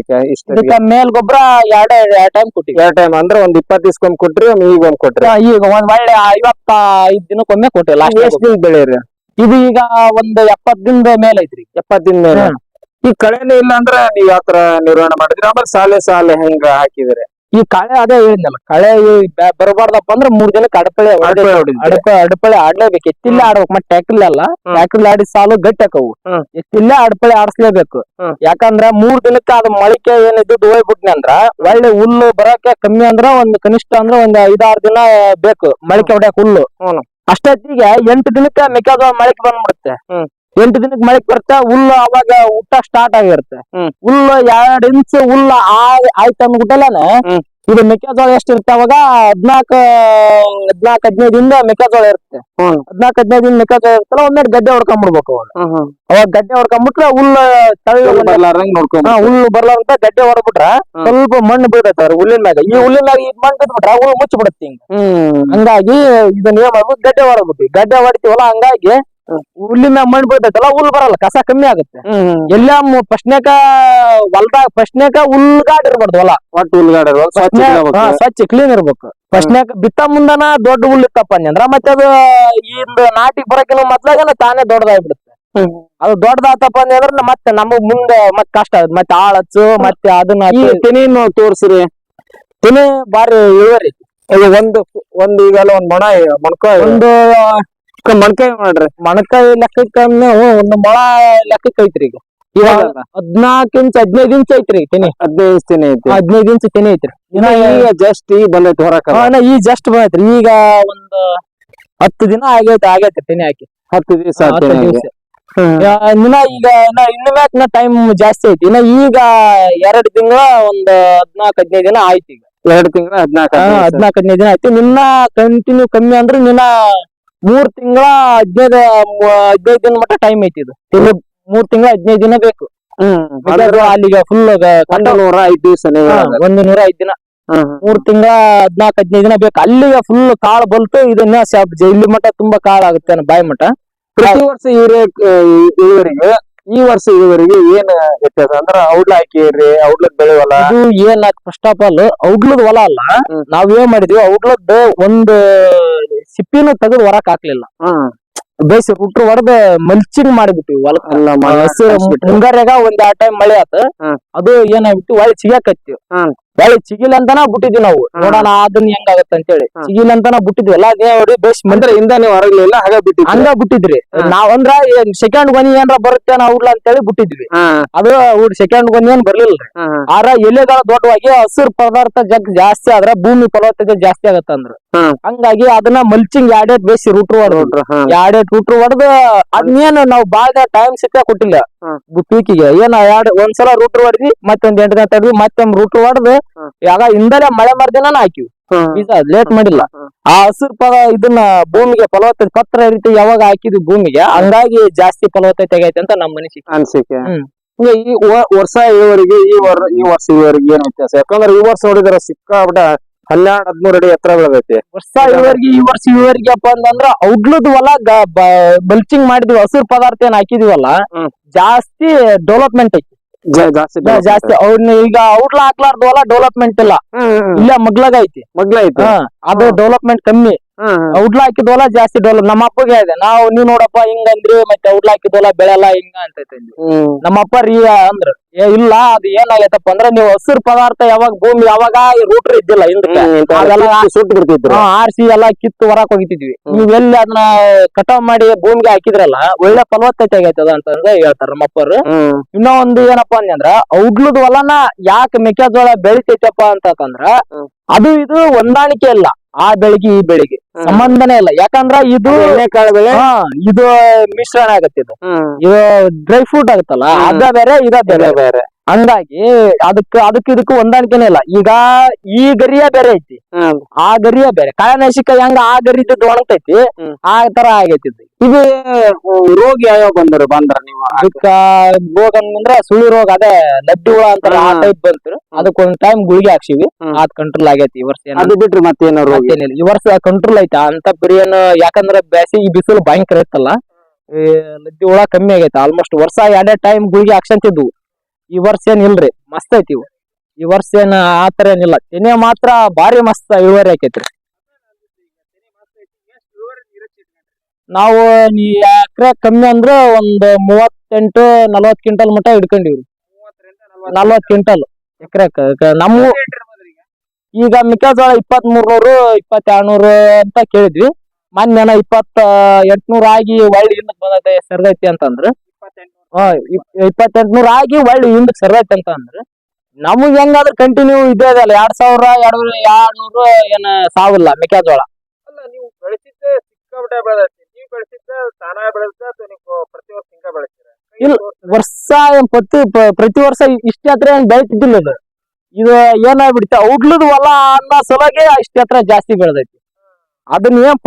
ಇದಕ್ಕ ಮೇಲ್ ಗೊಬ್ಬರ 2 ಟೈಮ್ ಕೊಟ್ಟಿವಿ. 2 ಟೈಮ್ ಅಂದ್ರೆ ಒಂದ್ 20 ದಿವ್ಸಕ್ಕೊಮ್ಮೆ ಕೊಟ್ರಿ, ಈಗ ಒಂದ್ ಕೊಟ್ರಿ. ಈಗ ಒಂದ್ ಒಳ್ಳೆ 55 ದಿನಕ್ಕೊಮ್ಮೆ ಕೊಟ್ಟಿಲ್ಲ. ಎಷ್ಟ್ ದಿನ ಬೆಳೆಯರಿ ಇದು? ಈಗ ಒಂದ್ 70 ದಿನದ ಮೇಲೆ ಐತ್ರಿ. 70 ದಿನ ಮೇಲೆ. ಈ ಕಳೆನೇ ಇಲ್ಲ ಅಂದ್ರ ನೀವ್ ಯಾವತರ ನಿರ್ವಹಣೆ ಮಾಡಿದ್ರಿ? ಆಮೇಲೆ ಸಾಲೆ ಹೆಂಗ ಹಾಕಿದ್ರಿ? ಈ ಕಳೆ ಅದೇ ಹೇಳಿದ್ನಲ್ಲ, ಕಳೆ ಬರಬಾರ್ದಪ್ಪ ಅಂದ್ರ 3 ದಿನಕ್ಕೆ ಅಡಪಳೆ ಆಡ್ಲೇಬೇಕು. ಎತ್ತಿಲ್ಲೇ ಆಡ್ಬೇಕು. ಮತ್ತೆ ಟ್ಯಾಕ್ರಿಲ್ ಅಲ್ಲ, ಟ್ಯಾಕ್ರಿಲ್ ಆಡಿ ಸಾಲು ಗಟ್ಟಿ ಹಾಕವು. ಎತ್ತಿಲ್ಲೇ ಅಡಪಳೆ ಆಡಿಸ್ಲೇಬೇಕು. ಯಾಕಂದ್ರ 3 ದಿನಕ್ಕೆ ಅದ್ ಮೊಳಕೆ ಏನಿದ್ದು ಹೋಗ್ಬಿಟ್ನಿ ಅಂದ್ರ ಒಳ್ಳೆ ಹುಲ್ಲು ಬರಕ್ಕೆ ಕಮ್ಮಿ ಅಂದ್ರ ಒಂದ್ ಕನಿಷ್ಠ ಅಂದ್ರ ಒಂದ್ 5-6 ದಿನ ಬೇಕು ಮೊಳಕೆ ಹೊಡ್ಯಾಕ ಹುಲ್ಲು. ಅಷ್ಟೊತ್ತಿಗೆ 8 ದಿನಕ್ಕೆ ಮೆಕ್ಕೆಜೋಳ ಮೊಳಕೆ ಬಂದ್ಬಿಡುತ್ತೆ. 8 ದಿನಕ್ಕೆ ಮಳೆಗೆ ಬರ್ತಾ ಹುಲ್ಲು ಅವಾಗ ಊಟ ಸ್ಟಾರ್ಟ್ ಆಗಿರುತ್ತೆ. ಹುಲ್ಲು 2 ಇಂಚ್ ಹುಲ್ಲು ಆಯ್ತು ಅಂದ್ಬಿಟ್ಟಲ್ಲೇ ಇದು ಮೆಕ್ಕೆಜೋಳ ಎಷ್ಟು ಇರುತ್ತೆ ಅವಾಗ 14-15 ದಿನದ ಮೆಕ್ಕೆಜೋಳ ಇರುತ್ತೆ. 14-15 ದಿನ ಮೆಕ್ಕೆಜೋಳ ಇರುತ್ತಲ್ಲ, ಒಮ್ಮೆ ಗಡ್ಡೆ ಹೊಡ್ಕೊಂಡ್ಬಿಡ್ಬೇಕು. ಅವಾಗ ಗಡ್ಡೆ ಹೊಡ್ಕೊಂಡ್ಬಿಟ್ರೆ ಹುಲ್ಲು ಹುಲ್ಲು ಬರ್ಲಾರಂತ ಗಡ್ಡೆ ಹೊಡ್ಬಿಟ್ರ ಸ್ವಲ್ಪ ಮಣ್ಣು ಬೀಳ್ತೈತೆ ಅವ್ರ ಹುಲ್ಲಿನ ಮ್ಯಾಗ. ಈ ಹುಲ್ಲಿನ ಮ್ಯಾಗ ಈ ಮಣ್ಣು ಬಿಟ್ಬಿಟ್ರೆ ಹುಲ್ಲು ಮುಚ್ಚಿಬಿಡುತ್ತೆ. ಹಂಗಾಗಿ ಇದನ್ನ ಏನ್ ಮಾಡ್ಬೇಕು, ಗಡ್ಡೆ ಹೊಡ್ಬಿಟ್ಟು ಗಡ್ಡೆ ಹೊಡಿತೀವಲ್ಲ, ಹಂಗಾಗಿ ಹುಲ್ಲಿನ ಮಣ್ಣು ಬೀಳ್ತೈತಲ್ಲ, ಹುಲ್ಲು ಬರಲ್ಲ, ಕಸ ಕಮ್ಮಿ ಆಗುತ್ತೆ. ಎಲ್ಲ ಫಸ್ಟ್ನೇಕ ಹುಲ್ಗಾಡ್ ಇರ್ಬಾರ್ದು ಹೊಲ. ಒಟ್ಟು ಸ್ವಚ್ಛ ಕ್ಲೀನ್ ಇರ್ಬೇಕು. ಫಸ್ಟ್ನೇಕ ಬಿತ್ತ ಮುಂದನ ದೊಡ್ಡ ಹುಲ್ಲು ಇತ್ತಪ್ಪ ಅಂದ್ರ ಮತ್ತೆ ಅದು ಇಂದ ನಾಟಿಗೆ ಬರಕಿನ ಮೊದ್ಲಾಗನ ತಾನೇ ದೊಡ್ಡದಾಗ್ಬಿಡುತ್ತೆ. ಅದು ದೊಡ್ಡದಾತಪ್ಪ ಅಂದ್ರೆ ಮತ್ತೆ ನಮಗ್ ಮುಂದೆ ಮತ್ತೆ ಕಷ್ಟ ಆಗುತ್ತೆ. ಮತ್ತೆ ಆಳ್ ಹಚ್ಚು, ಮತ್ತೆ ಅದನ್ನ ತೆನೇನು ತೋರ್ಸ್ರಿ. ತೆನೆ ಬಾರಿ ಇಳುವರಿ. ಒಂದು ಈಗೆಲ್ಲ ಒಂದ್ ಮೊಣಕಾಯಿ ಮಣ್ಕಾಯಿ ಮಾಡ್ರಿ. ಮಣಕಾಯಿ ಲೆಕ್ಕಕ್ಕೆ ಒಂದು ಮೊಳ ಲೆಕ್ಕಕ್ಕೆ ಐತ್ರಿ. ಈಗ 14 ಇಂಚ್ 15 ಇಂಚ್ ಐತ್ರಿ ತೆನೆ. 15 ಇಂಚ್ ತೆನೆ ಐತಿ. 15 ಇಂಚ್ ತೆನೆ ಐತ್ರಿ. ಈಗ ಜಸ್ಟ್ ಈಗ ಬಂದೈತಿ ಹೊರಕ. ಈ ಜಸ್ಟ್ ಬಂದೈತ್ರಿ. ಈಗ ಒಂದು 10 ದಿನ ಆಗೈತ್ರಿ ತೆನೆ ಹಾಕಿ. 10 ದಿವಸ. ಇನ್ನ ಈಗ ಇನ್ನು ಮ್ಯಾಕ್ ಟೈಮ್ ಜಾಸ್ತಿ ಐತಿ. ಇನ್ನ ಈಗ 2 ತಿಂಗಳ ಒಂದ್ 14-15 ದಿನ ಆಯ್ತು. ಈಗ 2 ತಿಂಗಳ 14 15 ದಿನ ಆಯ್ತು. ನಿನ್ನ ಕಂಟಿನ್ಯೂ ಕಮ್ಮಿ ಅಂದ್ರೆ ನಿನ್ನ 3 ತಿಂಗಳ 15 ದಿನ ಮಟ್ಟ ಟೈಮ್ ಐತಿ. ಇದು 3 ತಿಂಗಳ 15 ದಿನ ಬೇಕು. ಅಲ್ಲಿಗೆ ಫುಲ್ 105 ದಿವಸ 105 ದಿನ 3 ತಿಂಗಳ 14-15 ದಿನ ಬೇಕು. ಅಲ್ಲಿಗೆ ಫುಲ್ ಕಾಳು ಬಲ್ತು. ಇದನ್ನ ಇಲ್ಲಿ ಮಟ್ಟ ತುಂಬಾ ಕಾಳು ಆಗುತ್ತೆ ಬಾಯಿ ಮಟ್ಟ. ಪ್ರತಿ ವರ್ಷ ಇಳುವರಿಗೆ ಈ ವರ್ಷ ಇಳುವರಿಗೆ ಏನ್ ವ್ಯತ್ಯಾಸ ಅಂದ್ರ ಔಡ್ಲ ಹಾಕಿರಿ, ಔಡ್ಲದ್ ಬೆಳೆ ಹೊಲ ಇದು ಏನ್ ಫಸ್ಟ್ ಆಫ್ ಆಲ್ ಔಡ್ಲದ್ ಹೊಲ ಅಲ್ಲ. ನಾವ್ ಏನ್ ಮಾಡಿದ್ವಿ, ಔಡ್ಲದ್ ಒಂದು ಸಿಪ್ಪಿನ ತೆಗೆದು ಹೊರಕ್ ಹಾಕ್ಲಿಲ್ಲ. ಬೇಸಿ ರೂಟ್ರು ಹೊಡೆದ್ ಮಲ್ಚಿಂಗ್ ಮಾಡಿಬಿಟ್ಟಿವಿ ಹೊಲಕ್ಕ. ಮುಂಗಾರ್ಯಾಗ ಒಂದ್ 2 ಟೈಮ್ ಮಳೆ ಆತ. ಅದು ಏನಾಗ್ಬಿಟ್ಟು ಒಳ್ಳೆ ಚಿಗಾಕತ್ತಿ. ಒಳ್ಳೆ ಚಿಗಿಲ್ ಅಂತಾನ ಬಿಟ್ಟಿದ್ವಿ ನಾವು. ನೋಡೋಣ ಅದನ್ನ ಹೆಂಗಾಗತ್ತ ಅಂತೇಳಿ ಚಿಗಿಲ್ ಅಂತಾನ ಬಿಟ್ಟಿದ್ವಿ. ಎಲ್ಲ ಅದೇ ನೋಡಿ ಬೇಸ್ ಮಂದ್ರೆ ಇಂದಾನೆ ಹೊರಗ್ಲಿಲ್ಲ, ಹಂಗ ಬಿಟ್ಟಿದ್ರಿ. ನಾವಂದ್ರ ಸೆಕೆಂಡ್ ಗೊನಿ ಏನ್ರ ಬರುತ್ತೆ ಔಡ್ಲ ಅಂತೇಳಿ ಬಿಟ್ಟಿದ್ವಿ. ಅದು ಸೆಕೆಂಡ್ ಗೊನಿ ಏನ್ ಬರ್ಲಿಲ್ಲ. ಆರ ಎಲೆಗಳ ದೊಡ್ಡವಾಗಿ ಹಸಿರು ಪದಾರ್ಥ ಜಾಸ್ತಿ ಆದ್ರ ಭೂಮಿ ಫಲವತ್ತತೆ ಜಾಸ್ತಿ ಆಗತ್ತಂದ್ರ. ಹಂಗಾಗಿ ಅದನ್ನ ಮಲ್ಚಿಂಗ್ 2 ಬೇಸಿ ರೂಟ್ರು ಹೊಡೆದು ಅದನ್ನೇನು ನಾವು ಬಾಳ ಟೈಮ್ ಸಿಕ್ಕ ಕೊಟ್ಟಿಲ್ಲ ಪೀಕಿಗೆ. ಏನ ಒಂದ್ಸಲ ರೂಟ್ರು ಹೊಡೆದ್ವಿ, ಮತ್ತೊಂದ್ 8 ದಿನ ತಡ್ವಿ, ಮತ್ತೊಂದ್ ರೂಟ್ರು ಹೊಡೆದು ಆಗ ಹಿಂದಲೇ ಮಳೆ ಮರ್ದಿನ ಹಾಕಿವಿ ಬೀಜ. ಲೇಟ್ ಮಾಡಿಲ್ಲ. ಆ ಹಸಿರು ಇದನ್ನ ಭೂಮಿಗೆ ಫಲವತ್ತತೆ ಪತ್ರ ರೀತಿ ಯಾವಾಗ ಹಾಕಿದ್ವಿ ಭೂಮಿಗೆ, ಹಂಗಾಗಿ ಜಾಸ್ತಿ ಫಲವತ್ತತೆ ಆಗೈತೆ ಅಂತ ನಮ್ಮ ಅನಿಸಿಕೆ. ಈ ವರ್ಷ ಇಳುವರಿಗೆ ಈ ವರ್ಷ ಇಳುವರಿಗೆ ಏನ್ ವ್ಯತ್ಯಾಸ? ಯಾಕಂದ್ರೆ ಈ ವರ್ಷ ನೋಡಿದ್ರ ಸಿಕ್ಕಾಬಿಟ್ಟ 12-13 ಅಡಿ ಎತ್ತರ ಬೆಳದೈತಿ. ಈ ವರ್ಷ ಇಳುವರಿಗೆಪ್ಪ ಅಂತಂದ್ರ ಔಡ್ಲದ್ ಹೊಲ ಬಲ್ಚಿಂಗ್ ಮಾಡಿದ್ವಿ. ಹಸಿರು ಪದಾರ್ಥ ಏನ್ ಹಾಕಿದಿವಲ್ಲ ಜಾಸ್ತಿ ಡೆವಲಪ್ಮೆಂಟ್ ಐತಿ. ಜಾಸ್ತಿ ಅವ್ನ ಈಗ ಔಡ್ಲ ಹಾಕ್ಲಾರ್ದು ಹೊಲ ಡೆವಲಪ್ಮೆಂಟ್ ಇಲ್ಲ. ಇಲ್ಲ ಮಗ್ಲಾಗ ಐತಿ. ಅದು ಡೆವಲಪ್ಮೆಂಟ್ ಕಮ್ಮಿ. ಔಡ್ಲ ಹಾಕಿದ್ವಲ್ಲ ಜಾಸ್ತಿ ಡೆವಲಪ್. ನಮ್ಮ ಅಪ್ಪಗೆ ಇದೆ, ನೀವ್ ನೋಡಪ್ಪ ಹಿಂಗಂದ್ರಿ ಮತ್ತೆ ಔಡ್ಲ ಹಾಕಿದ್ವಲ್ಲ ಬೆಳೆಲ್ಲ ಹಿಂಗ ಅಂತ ನಮ್ಮ ಅಪ್ಪ ಅಂದ್ರ ಇಲ್ಲ, ಅದು ಏನಾಗೈತಪ್ಪ ಅಂದ್ರ ನೀವು ಹಸಿರು ಪದಾರ್ಥ ಯಾವಾಗ ಭೂಮಿ ಯಾವಾಗ ರೂಟ್ರ್ ಇದ್ದಿಲ್ಲ ಸುಟ್ಟು ಬಿಡ್ತಿದ್ರು, ಆರ್ಸಿ ಎಲ್ಲಾ ಕಿತ್ತು ಹೊರಕ್ ಹೋಗಿತಿದ್ವಿ. ನೀವ್ ಎಲ್ಲಿ ಅದನ್ನ ಕಟಾವ್ ಮಾಡಿ ಭೂಮಿಗೆ ಹಾಕಿದ್ರಲ್ಲ ಒಳ್ಳೆ ಫಲವತ್ತತೆ ಆಗೈತದ ಅಂತಂದ ಹೇಳ್ತಾರ ನಮ್ಮಪ್ಪರು. ಇನ್ನೂ ಒಂದು ಏನಪ್ಪಾ ಅಂದ್ರ ಔಡ್ಲದ ಹೊಲನ ಯಾಕೆ ಮೆಕ್ಕೆಜೋಳ ಬೆಳಿತೈತಪ್ಪ ಅಂತಂದ್ರ ಅದು ಇದು ಹೊಂದಾಣಿಕೆ ಇಲ್ಲ. ಆ ಬೆಳೆಗೆ ಈ ಬೆಳೆಗೆ ಸಂಬಂಧನೇ ಇಲ್ಲ. ಯಾಕಂದ್ರ ಇದು ಇದು ಮಿಶ್ರಣ ಆಗತ್ತೆ. ಇದು ಡ್ರೈ ಫ್ರೂಟ್ ಆಗುತ್ತಲ್ಲ, ಅದ ಬೇರೆ ಇದ ಬೇರೆ. ಹಂಗಾಗಿ ಇದಕ್ಕೂ ಹೊಂದಾಣಿಕೆನೇ ಇಲ್ಲ. ಈಗ ಈ ಗರಿಯ ಬೇರೆ ಐತಿ, ಆ ಗರಿಯ ಬೇರೆ. ಕಾಳನಾಶಕ ಹೆಂಗ ಆ ಗರಿ ಒಣಗ್ತೈತಿ, ಆ ತರ ಆಗೈತಿ. ಇದು ರೋಗ ಯಾವ ಬಂದ್ರ ನೀವು ಅದಕ್ಕ ರೋಗ ಅಂದ್ರ ಸುಳಿ ರೋಗ, ಅದೇ ಲಡ್ಡಿ ಹುಳ ಅಂತಾರ, ಆ ಟೈಪ್ ಬಂತು. ಅದಕ್ಕೊಂದ್ ಟೈಮ್ ಗುಳಿಗೆ ಹಾಕ್ಸಿವಿ, ಅದ್ ಕಂಟ್ರೋಲ್ ಆಗೈತಿ. ಈ ವರ್ಷ ಅದು ಬಿಟ್ರಿ ಮತ್ತೇನೋ ರೋಗ ಏನಿಲ್ಲ. ಈ ವರ್ಷ ಕಂಟ್ರೋಲ್ ಐತಾ ಅಂತ ಬರೀ ಏನು, ಯಾಕಂದ್ರ ಬ್ಯಾಸಿಗೆ ಬಿಸಿಲು ಭಯಂಕರ ಇತ್ತಲ್ಲ, ಲಡ್ಡಿ ಹುಳ ಕಮ್ಮಿ ಆಗೈತೆ. ಆಲ್ಮೋಸ್ಟ್ ವರ್ಷ 2 ಟೈಮ್ ಗುಳಿಗೆ ಹಾಕ್ಸಂತಿದ್ವು. ಈ ವರ್ಷ ಏನ್ ಇಲ್ರಿ, ಮಸ್ತ್ ಐತಿ. ಈ ವರ್ಷ ಏನ್ ಆತರ ಏನಿಲ್ಲ. ತೆನೆ ಮಾತ್ರ ಬಾರಿ ಮಸ್ತ್ ಇಳುವರಿ ಆಕೈತ್ರಿ. ನಾವು ಎಕರೆ ಕಮ್ಮಿ ಅಂದ್ರ ಒಂದ್ 38-40 ಕ್ವಿಂಟಲ್ ಮಟ್ಟ ಹಿಡ್ಕೊಂಡಿವ್ರಿ. 40 ಕ್ವಿಂಟಲ್ ಎಕರೆ. ನಮ್ಮ ಈಗ ಮೆಕ್ಕೆಜೋಳ 2300 2200 ಅಂತ ಕೇಳಿದ್ವಿ. ಮೊನ್ನೆ 2800 ಆಗಿ ಒಳ್ಳೆ ಹಿಂದಕ್ ಬಂದೈತೆ ಸರ್ದೈತಿ ಅಂತಂದ್ರ. 2800 ಆಗಿ ಒಳ್ಳೆ ಹಿಂದಕ್ ಸರ್ದೈತಿ ಅಂತ ಅಂದ್ರ ನಮಗ್ ಹೆಂಗಾದ್ರ ಕಂಟಿನ್ಯೂ ಇದೇ ಅದಲ್ಲ. 2200 ಏನ ಸಾವಿಲ್ಲ ಮೆಕ್ಕೆಜೋಳ. ನೀವು ಬೆಳೆಸಿದ್ದೆ ಸಿಕ್ಕಾಪಟ್ಟೆ ಬೆಳೆದೈತಿ. ನೀವು ಬೆಳೆಸಿದ್ದ ತಾನ ಬೆಳೆದ ಪ್ರತಿ ವರ್ಷ ಹಿಂಗ ಬೆಳೆಸ್ತೀರ? ಇಲ್ಲ, ಪ್ರತಿ ವರ್ಷ ಇಷ್ಟ ಹತ್ರ ಏನ್ ಬೆಳಿತಿದ್ದಿಲ್ಲ. ಇದು ಏನಾಗ್ಬಿಡ್ತ ಔಡ್ಲದ ಹೊಲ ಅನ್ನೋ ಸಲುವಾಗಿ ಇಷ್ಟ ಹತ್ರ ಜಾಸ್ತಿ ಬೆಳೆದೈತಿ. ಅದನ್ನ ಏನ್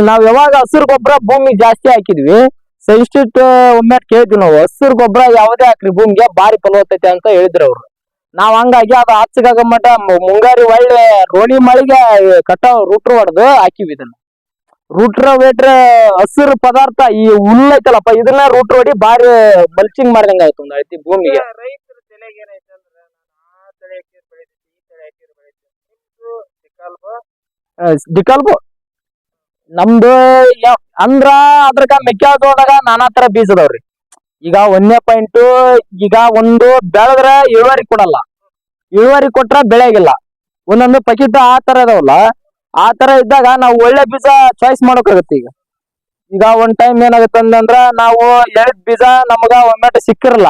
ನಾವ್ ಯಾವಾಗ ಹಸಿರು ಗೊಬ್ಬರ ಭೂಮಿಗೆ ಜಾಸ್ತಿ ಹಾಕಿದ್ವಿ, ಸೈನ್ಸ್ಟಿಟ್ ಒಮ್ಮೆ ಕೇಳಿದ್ವಿ ನಾವು, ಹಸಿರು ಗೊಬ್ಬರ ಯಾವ್ದೇ ಹಾಕ್ರಿ ಭೂಮಿಗೆ ಬಾರಿ ಫಲವತ್ತೈತೆ ಅಂತ ಹೇಳಿದ್ರು ಅವ್ರು. ನಾವ್ ಹಂಗಾಗಿ ಅದು ಹಚ್ಚಗಾಗ ಮಟ್ಟ ಮುಂಗಾರಿ ಒಳ್ಳೆ ರೋಣಿ ಮಳಿಗೆ ರೂಟ್ರ್ ಹೊಡೆದು ಹಾಕಿವಿ. ಇದನ್ನ ರೂಟ್ರ ಹಸಿರು ಪದಾರ್ಥ ಈ ಹುಲ್ಲು ಐತಲ್ಲಪ್ಪ, ಇದನ್ನ ರೂಟ್ರ್ ಹೊಡಿ ಬಾರಿ ಮಲ್ಚಿಂಗ್ ಮಾಡ್ದಂಗ ಆಯ್ತು ಒಂದು ಐತಿ ಭೂಮಿಗೆ. ರೈತರ ತಲೆಗೆ ಏನೈತೆ ಅಂದ್ರೆ ಆ ತಳಿ ಹಾಕಿರ್ ಬೆಳಿತೈತಿ, ಈ ತಳಿ ಹಾಕಿರ್ ಬೆಳಿತೈತಿ. ಡಿಕಲ್ಬು ನಮ್ದು ಅಂದ್ರ ಅದ್ರಾಗ ಮೆಕ್ಕೆಜೋಳದಾಗ ನಾನಾ ತರ ಬೀಜದವ್ರಿ. ಈಗ 1ನೇ ಪಾಯಿಂಟ್, ಈಗ ಒಂದು ಬೆಳೆದ್ರ ಇಳುವರಿ ಕೊಡಲ್ಲ, ಇಳುವರಿ ಕೊಟ್ರ ಬೆಳೆಗಿಲ್ಲ. ಒಂದೊಂದು ಪಕಿಟ್ ಆ ತರ ಇದಾವಲ್ಲ, ಆ ತರ ಇದ್ದಾಗ ನಾವು ಒಳ್ಳೆ ಬೀಜ ಚಾಯ್ಸ್ ಮಾಡೋಕಾಗತ್ತೆ. ಈಗ ಒಂದ್ ಟೈಮ್ ಏನಾಗುತ್ತೆ ಅಂತಂದ್ರ ನಾವು ಹೇಳಿದ ಬೀಜ ನಮಗ ಒಮ್ಮೆಟ್ಟು ಸಿಕ್ಕಿರಲ್ಲ.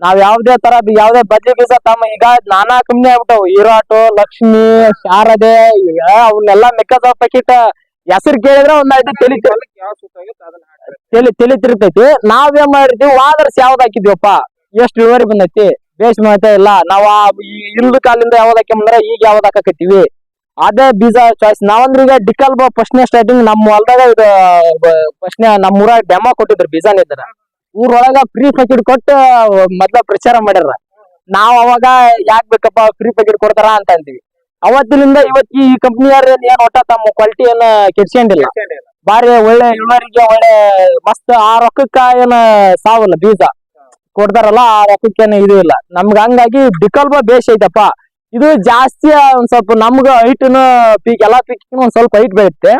ನಾವ್ ಯಾವ್ದೇ ತರ ಯಾವ್ದೇ ಬದ್ಲಿ ಬೀಜ ಈಗ ನಾನಾ ಕಂಪ್ನಿ ಆಗ್ಬಿಟ್ಟವು. ಹೀರಾಟು, ಲಕ್ಷ್ಮಿ, ಶಾರದೆ, ಅವನ್ನೆಲ್ಲಾ ಮೆಕ್ಕೆಜೋಳ ಪ್ಯಾಕೆಟ್ ಹೆಸರು ಕೇಳಿದ್ರೆ ಒಂದ್ 5 ತಿಳಿತಿರ್ತೈತಿ. ನಾವೇನ್ ಮಾಡಿರ್ತೀವಿ, ವಾದರ್ಸ್ ಯಾವ್ದು ಹಾಕಿದ್ವಪ್ಪ, ಎಷ್ಟು ಇಳುವರಿ ಬಂದೈತಿ, ಬೇಸ್ ಮಾಹಿತಿ ಇಲ್ಲ ನಾವ್ ಇಲ್ದ ಕಾಲಿಂದ ಯಾವ್ದು ಹಾಕ್ಯಂದ್ರೆ ಈಗ ಯಾವ್ದು ಹಾಕಕತ್ತೀವಿ ಅದೇ ಬೀಜ ಚಾಯ್ಸ್ ನಾವಂದ್ರ ಈಗ ಡಿಕಲ್ ಫಸ್ಟ್ನೇ ಸ್ಟಾರ್ಟಿಂಗ್ ನಮ್ಮ ಹೊಲ್ದಾಗ ಇದು ಫಸ್ಟ್ನೇ ನಮ್ಮ ಊರಾಗ ಡೆಮೋ ಕೊಟ್ಟಿದ್ರು ಬೀಜನ ಇದ್ರ ಊರೊಳಗ ಫ್ರೀ ಪ್ಯಾಕೆಟ್ ಕೊಟ್ಟು ಮೊದ್ಲ ಪ್ರಚಾರ ಮಾಡ್ಯಾರ ನಾವ್ ಅವಾಗ ಯಾಕ್ ಬೇಕಪ್ಪ ಫ್ರೀ ಪ್ಯಾಕೆಟ್ ಕೊಡ್ತಾರ ಅಂತ ಅಂತೀವಿ ಅವತ್ತಿನಿಂದ ಇವತ್ತು ಈ ಕಂಪ್ನಿಯವ್ರ ಏನ್ ಒಟ್ಟ ತಮ್ಮ ಕ್ವಾಲಿಟಿ ಏನ ಕೆಡ್ಸ್ಕೊಂಡಿಲ್ಲ ಬಾರಿ ಒಳ್ಳೆ ಇಳುವರಿಗೆ ಒಳ್ಳೆ ಮಸ್ತ್ ಆ ರೊಕ್ಕಕ್ಕ ಏನ ಸಾವಲ್ಲ ಬೀಜ ಕೊಡ್ತಾರಲ್ಲ ಆ ರೊಕ್ಕಕ್ಕೇನು ಇದು ಇಲ್ಲ ನಮ್ಗ ಹಂಗಾಗಿ ಡಿಕಲ್ಬ ಬೇಸ್ ಐತಪ್ಪ ಇದು ಜಾಸ್ತಿ ಒಂದ್ ಸ್ವಲ್ಪ ನಮ್ಗ ಹೈಟ್ನ ಪೀಕ್ ಎಲ್ಲಾ ಪೀಕ್ ಒಂದ್ ಸ್ವಲ್ಪ ಹೈಟ್ ಬೆಳುತ್ತೆ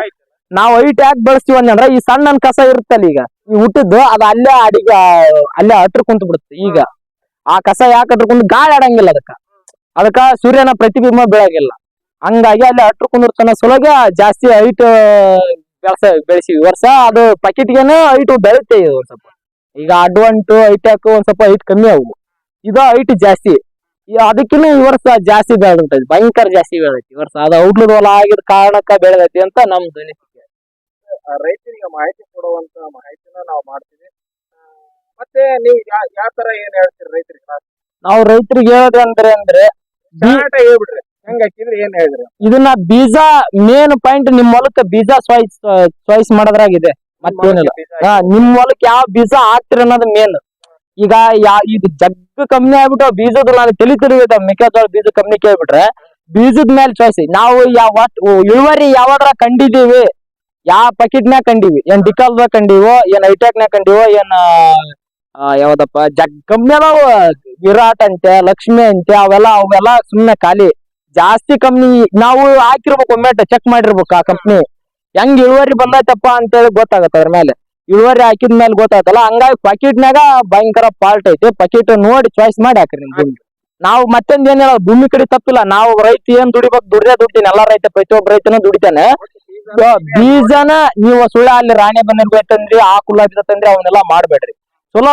ನಾವ್ ಹೈಟ್ ಯಾಕೆ ಬೆಳೆಸ್ತೀವಿ ಅಂದ್ರೆ ಈ ಸಣ್ಣ ಕಸ ಇರುತ್ತಲ್ಲ ಈಗ ಈ ಹುಟ್ಟಿದ್ದು ಅದು ಅಲ್ಲೇ ಅಡಿಗೆ ಅಲ್ಲೇ ಅಟ್ರ ಕುಂತ ಬಿಡುತ್ತೆ ಈಗ ಆ ಕಸ ಯಾಕೆ ಅಟ್ರ ಕುಂತ ಗಾಳಿ ಆಡಂಗಿಲ್ಲ ಅದಕ್ಕ ಸೂರ್ಯನ ಪ್ರತಿಬಿಂಬ ಬೆಳಗಿಲ್ಲ ಹಂಗಾಗಿ ಅಲ್ಲಿ ಅಟ್ರ ಕುಂದಿರ್ತಾನ ಸಲುವಾಗಿ ಜಾಸ್ತಿ ಹೈಟ್ ಬೆಳೆಸಿ ವರ್ಷ ಅದು ಪ್ಯಾಕೆಟ್ಗೆನ ಹೈಟ್ ಬೆಳುತ್ತೆ ಒಂದ್ ಸ್ವಲ್ಪ ಈಗ ಅಡ್ವಾಂಟು ಹೈಟ್ಯಾಕ್ ಒಂದ್ ಸ್ವಲ್ಪ ಹೈಟ್ ಕಮ್ಮಿ ಅವು ಇದು ಹೈಟ್ ಜಾಸ್ತಿ ಅದಕ್ಕಿನ್ನ ಈ ವರ್ಷ ಜಾಸ್ತಿ ಬೆಳೆದೈತಿ ಭಯಂಕರ ಜಾಸ್ತಿ ಬೆಳೆದೈತಿ ಈ ವರ್ಷ ಅದು ಔಟ್ಲದ ಹೊಲ ಆಗಿದ ಕಾರಣಕ್ಕ ಬೆಳೆದೈತಿ ಅಂತ ನಮ್ದು ಅನಿಸಿಕೆ ರೈತರಿಗೆ ಮಾಹಿತಿ ಕೊಡುವಂತ ಮಾಹಿತಿನ ನಾವು ಮಾಡ್ತೀವಿ ಮತ್ತೆ ನೀವು ಯಾವ ತರ ಏನ್ ಹೇಳ್ತೀರಿ ರೈತರಿಗೆ ನಾವು ರೈತರಿಗೆ ಹೇಳೋದು ಅಂದ್ರೆ ಹೇಳ್ಬಿಡ್ರಿ ಹೆಂಗ್ ಹಾಕಿದ್ರಿ ಏನ್ ಹೇಳಿದ್ರಿ ಇದನ್ನ ಬೀಜ ಮೇನ್ ಪಾಯಿಂಟ್ ನಿಮ್ ಹೊಲಕ್ಕ ಬೀಜ ಚಾಯ್ಸ್ ಮಾಡೋದ್ರಾಗಿದೆ ಮತ್ತೇನಿಲ್ಲ ನಿಮ್ ಹೊಲಕ್ ಯಾವ ಬೀಜ ಹಾಕ್ತಿರಿ ಅನ್ನೋದು ಮೇನ್ ಈಗ ಇದು ಜಗ್ ಕಮ್ಮಿ ಆಗ್ಬಿಟ್ಟು ಬೀಜದ ನಾನು ತಿಳಿದ ಮೆಕ್ಕೆಜೋಳ ಬೀಜ ಕಮ್ಮಿ ಕೇಳ್ಬಿಟ್ರೆ ಬೀಜದ ಮೇಲೆ ಚಾಯ್ಸ್ ನಾವು ಇಳುವರಿ ಯಾವಾದ್ರ ಕಂಡಿದೀವಿ ಯಾವ ಪ್ಯಾಕೆಟ್ನ್ಯಾಗ ಕಂಡಿವಿ ಏನ್ ಡಿಕಾಲ್ದಾಗ ಕಂಡಿವೋ ಏನ್ ಐಟ್ಯಾಕ್ನ್ಯಾಗ ಕಂಡಿವೋ ಏನ್ ಯಾವ್ದಪ್ಪ ಜಗ್ ಕಮ್ಮಿ ಅದಾವ ವಿರಾಟ್ ಅಂತೆ ಲಕ್ಷ್ಮಿ ಅಂತೆ ಅವೆಲ್ಲ ಸುಮ್ನೆ ಖಾಲಿ ಜಾಸ್ತಿ ಕಮ್ಮಿ ನಾವು ಹಾಕಿರ್ಬೇಕು ಒಮ್ಮೆ ಚೆಕ್ ಮಾಡಿರ್ಬೇಕು ಆ ಕಂಪ್ನಿ ಹೆಂಗ್ ಇಳುವರಿ ಬಂದೈತಪ್ಪ ಅಂತೇಳಿ ಗೊತ್ತಾಗತ್ತ ಅದ್ರ ಮೇಲೆ ಇಳುವರಿ ಹಾಕಿದ ಮೇಲೆ ಗೊತ್ತಾಗತ್ತಲ್ಲ ಹಂಗಾಗಿ ಪ್ಯಾಕೆಟ್ನಾಗ ಭಯಂಕರ ಫಾಲ್ಟ್ ಐತಿ ಪ್ಯಾಕೆಟ್ ನೋಡಿ ಚಾಯ್ಸ್ ಮಾಡಿ ಹಾಕ್ರಿ ನಿಮ್ ಭೂಮಿ ನಾವು ಮತ್ತೊಂದ್ ಏನ್ ಹೇಳ ಭೂಮಿ ಕಡೆ ತಪ್ಪಿಲ್ಲ ನಾವು ರೈತ ಏನ್ ದುಡಿಬೇಕು ದುಡ್ತೀನಿ ಎಲ್ಲಾ ರೈತ ಪ್ರತಿಯೊಬ್ಬ ರೈತನ ದುಡಿತಾನೆ ಬೀಜನ ನೀವು ಸುಳ್ಳ ಅಲ್ಲಿ ರಾಣಿ ಬಂದ್ರೆ ತಂದ್ರಿ ಆ ಕುಲ್ಲ ಬೀಜ ತಂದ್ರಿ ಅವನ್ನೆಲ್ಲ ಮಾಡ್ಬೇಡ್ರಿ ಚಲೋ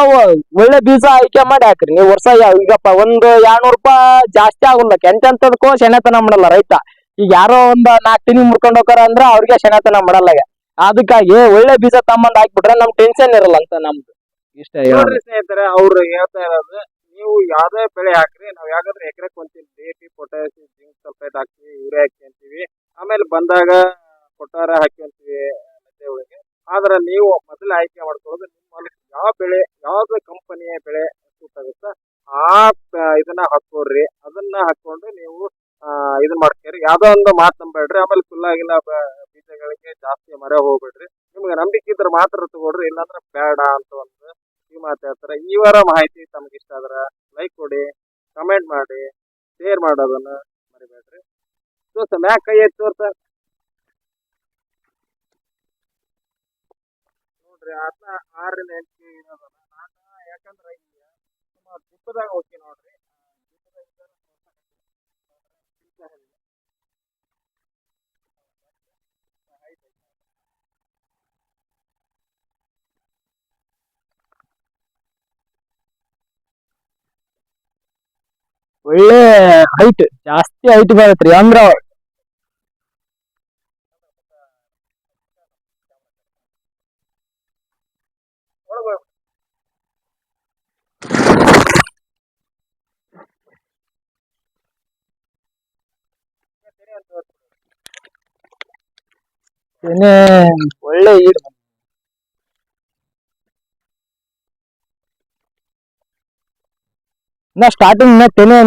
ಒಳ್ಳೆ ಬೀಜ ಆಯ್ಕೆ ಮಾಡಿ ಹಾಕ್ರಿ ನೀವು ವರ್ಷ ಈಗಪ್ಪ ಒಂದು 200 ರೂಪಾಯಿ ಜಾಸ್ತಿ ಆಗುಲ್ಲ ಎಂತೆಂತದಕ್ಕೋ ಶೆಣೆತನ ಮಾಡಲ್ಲ ರೈತ ಈಗ ಯಾರೋ ಒಂದ್ 4 ತಿಂಗಳು ಮುರ್ಕೊಂಡ್ ಹೋಗಾರ ಅಂದ್ರ ಅವ್ರಿಗೆ ಶೆಣೆತನ ಮಾಡಲ್ಲ ಅದಕ್ಕಾಗಿ ಒಳ್ಳೆ ಬೀಜ ತಮ್ಮಂದ್ ಹಾಕ್ಬಿಟ್ರೆ ನಮ್ ಟೆನ್ಷನ್ ಇರಲ್ಲ ಅಂತ ನಮ್ದು ಇಷ್ಟ ಸ್ನೇಹಿತರೆ ಅವ್ರು ಹೇಳ್ತಾ ಇರೋದು ನೀವು ಯಾವ್ದೇ ಬೆಳೆ ಹಾಕ್ರಿ ನಾವ್ ಯಾವ್ದಾದ್ರೆ ಎಕರೆಕ್ ಒಂದ್ತೀವಿ DAP ಪೊಟ್ಯಾಸ್ ಜಿಂಕ್ ಸಲ್ಫೇಟ್ ಹಾಕ್ತಿವಿ ಯೂರಿಯಾ ಹಾಕ್ಯಂತೀವಿ ಆಮೇಲೆ ಬಂದಾಗ ಕೊಟ್ಟಾರ ಹಾಕ್ಯಂತೀವಿ ಮೆತ್ತೆ ಒಳಗೆ ಆದ್ರೆ ನೀವು ಮೊದಲು ಆಯ್ಕೆ ಮಾಡ್ಕೊಳ್ಳೋದು ನಿಮ್ಮ ಹೊಲಕ್ಕೆ ಯಾವ ಬೆಳೆ ಯಾವ್ದು ಕಂಪನಿಯ ಬೆಳೆ ಸೂಟ್ ಆಗುತ್ತ ಆ ಇದನ್ನ ಹಾಕೋರಿ ಅದನ್ನ ಹಾಕೊಂಡು ನೀವು ಇದನ್ ಮಾಡ್ತೀರಿ ಯಾವ್ದೋ ಒಂದು ಮಾತು ನಂಬೇಡ್ರಿ ಆಮೇಲೆ ಫುಲ್ಲಾಗಿಲ್ಲ ಬೀಜಗಳಿಗೆ ಜಾಸ್ತಿ ಮರೆ ಹೋಗ್ಬೇಡ್ರಿ ನಿಮ್ಗೆ ನಂಬಿಕೆ ಇದ್ರೆ ಮಾತ್ರ ತಗೊಳ್ರಿ ಇಲ್ಲಾಂದ್ರೆ ಬೇಡ ಅಂತ ಒಂದು ಈ ಮಾತು ಹೇಳ್ತಾರೆ ಈ ವಾರ ಮಾಹಿತಿ ತಮ್ಗೆ ಇಷ್ಟ ಆದ್ರ ಲೈಕ್ ಕೊಡಿ ಕಮೆಂಟ್ ಮಾಡಿ ಶೇರ್ ಮಾಡೋದನ್ನ ಮರಿಬೇಡ್ರಿ ದೋಸ್ತ ಮ್ಯಾಕ್ ಕೈ ಎತ್ತಿ ತೋರ್ಸ ನೋಡ್ರಿ 6ರಿಂದ 8 ಕೆಜಿ ಇರೋದಲ್ಲ ನಾನು ಯಾಕಂದ್ರೆ ಸುಮಾರು ದಿಪ್ಪದಾಗ ಹೋಗಿ ನೋಡ್ರಿ ಒಳ್ಳೆ ಹೈಟ್ ಜಾಸ್ತಿ ಹೈಟ್ ಬರತ್ರಿ ಅಂದ್ರ ಒಳ್ಳೆ ಈಡ್ ಸ್ಟಾರ್ಟಿಂಗ್ ತೆನೆ